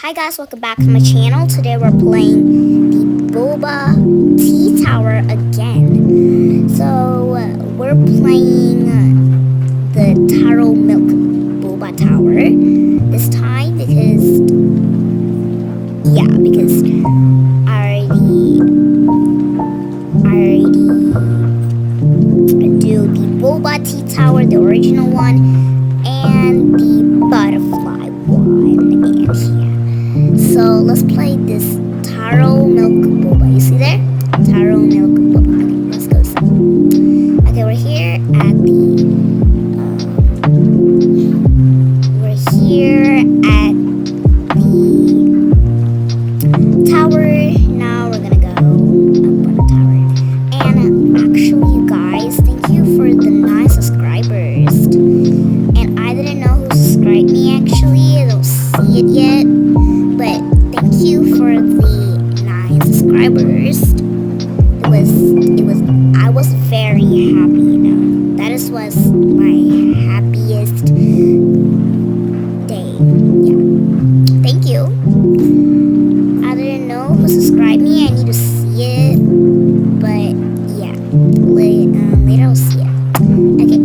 Hi guys, welcome back to my channel. Today we're playing the Boba Tea Tower again. So we're playing the taro milk Boba Tower this time because I already do the Boba Tea Tower, the original one, and the butterfly one, and yeah. So let's play this taro milk boba. You see there? Taro milk boba. Okay, let's go. Okay, we're here at the tower. Now we're gonna go up on the tower. And actually, you guys, thank you for the 9 subscribers. And I didn't know who subscribed me actually. I don't see it yet. But thank you for the 9 subscribers. I was very happy, That was my happiest day. Yeah. Thank you. I didn't know who subscribed me. I need to see it. But yeah. Later I'll see it. Okay.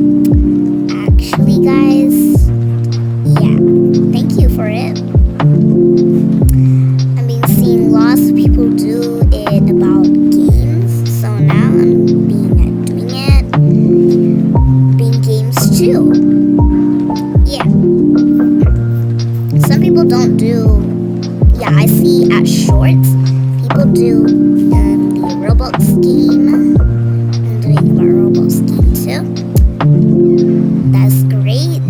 Actually guys, yeah. Thank you for it. Lots of people do it about games, so now I'm doing it being games too. Yeah, some people don't do. Yeah, I see at shorts people do the Roblox game. I'm doing a Roblox game too. That's great.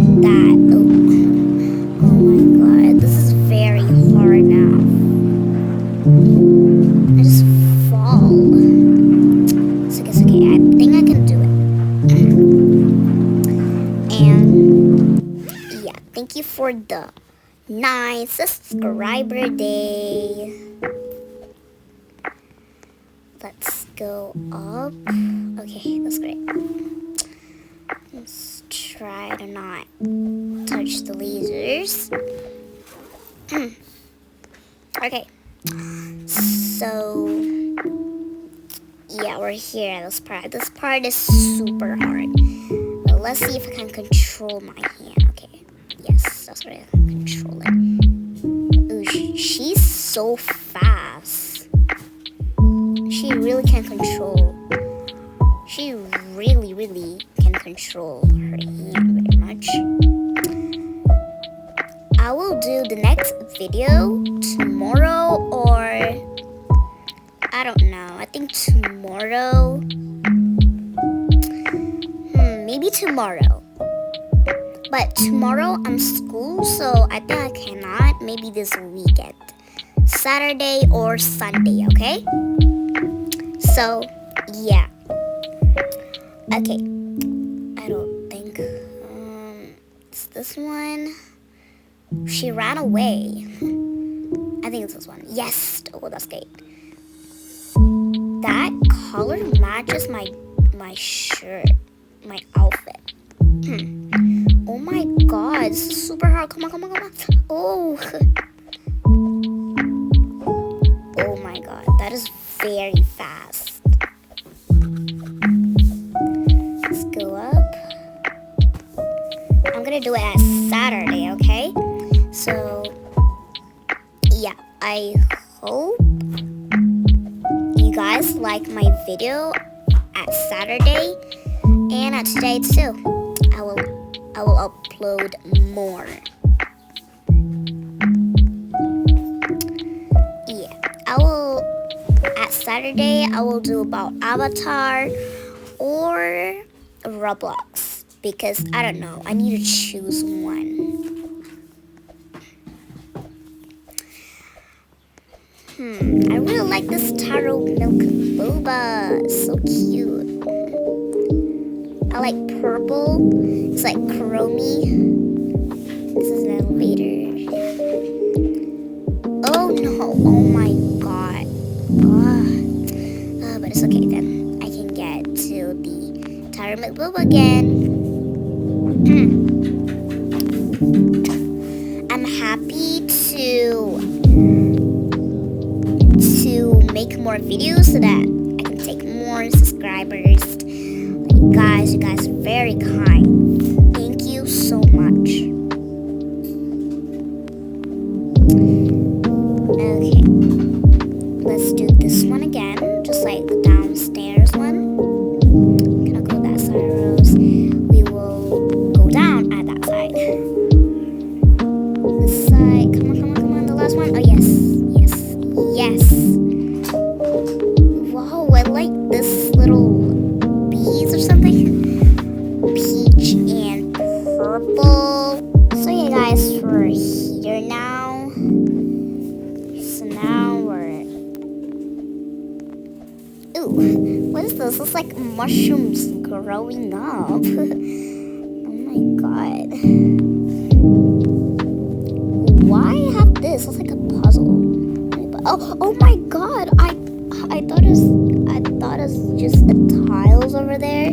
Oh my god, this is very hard now. I just fall. It's okay. I think I can do it. And yeah, thank you for the 9 subscriber day. Let's go up. Okay, that's great. Let's try to not touch the lasers. Okay. So yeah, we're here at this part. This part is super hard. But let's see if I can control my hand. Okay. Yes, that's right. I can control it. Ooh, she's so fast. She really can control. She really can control her hand very much. I will do the next video tomorrow, or I don't know. I think tomorrow. Maybe tomorrow. But tomorrow I'm school, so I think I cannot. Maybe this weekend, Saturday or Sunday. Okay. So yeah. Okay. I don't think it's this one. She ran away. I think it's this one. Yes. Oh, that's great. That color matches my shirt, my outfit. Oh my god, this is super hard. Come on. Oh. Oh my god, that is very fast. Let's go up. I'm gonna do it as Saturday, okay? So, yeah, I hope you guys like my video at Saturday and at today too. I will upload more. Yeah, at Saturday I will do about Avatar or Roblox because I don't know. I need to choose one. I really like this taro milk boba. So cute. I like purple. It's like chromy. This is an elevator. Oh no. Oh my god. But it's okay then. I can get to the taro milk boba again. I'm happy to more videos so that I can take more subscribers. You guys are very kind. Thank you so much. Okay, let's do this one again, just like the downstairs one. Gonna go that side, Rose. We will go down at that side. This side, come on, the last one. Oh yes. Wow, I like this little bees or something. Peach and purple. So yeah, guys, we're here now. So now we're. Ooh, what is this? It's like mushrooms growing up. Oh my god. Why have this? It's like a puzzle. Oh my god! I thought it was just the tiles over there.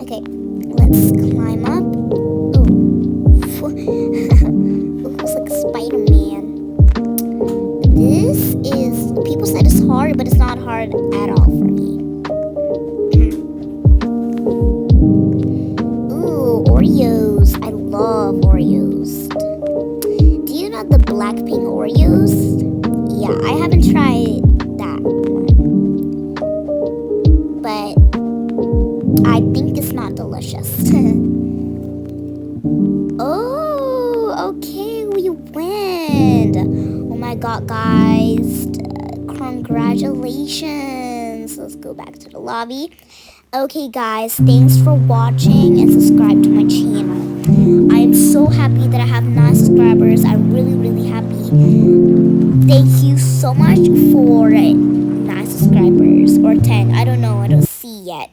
Okay, let's climb up. Oh, it's like Spider-Man. This is, people said it's hard, but it's not hard at all for me. Ooh, Oreos. I love Oreos. Do you know the Blackpink Oreos? Yeah, I haven't tried that one. But I think it's not delicious. Oh, okay, we win. Oh my god, guys. Congratulations. Let's go back to the lobby. Okay, guys, thanks for watching and subscribe to my channel. I am so happy that I have 9 subscribers. I'm really happy. Thank you so much for 9 subscribers or 10. I don't know. I don't see yet.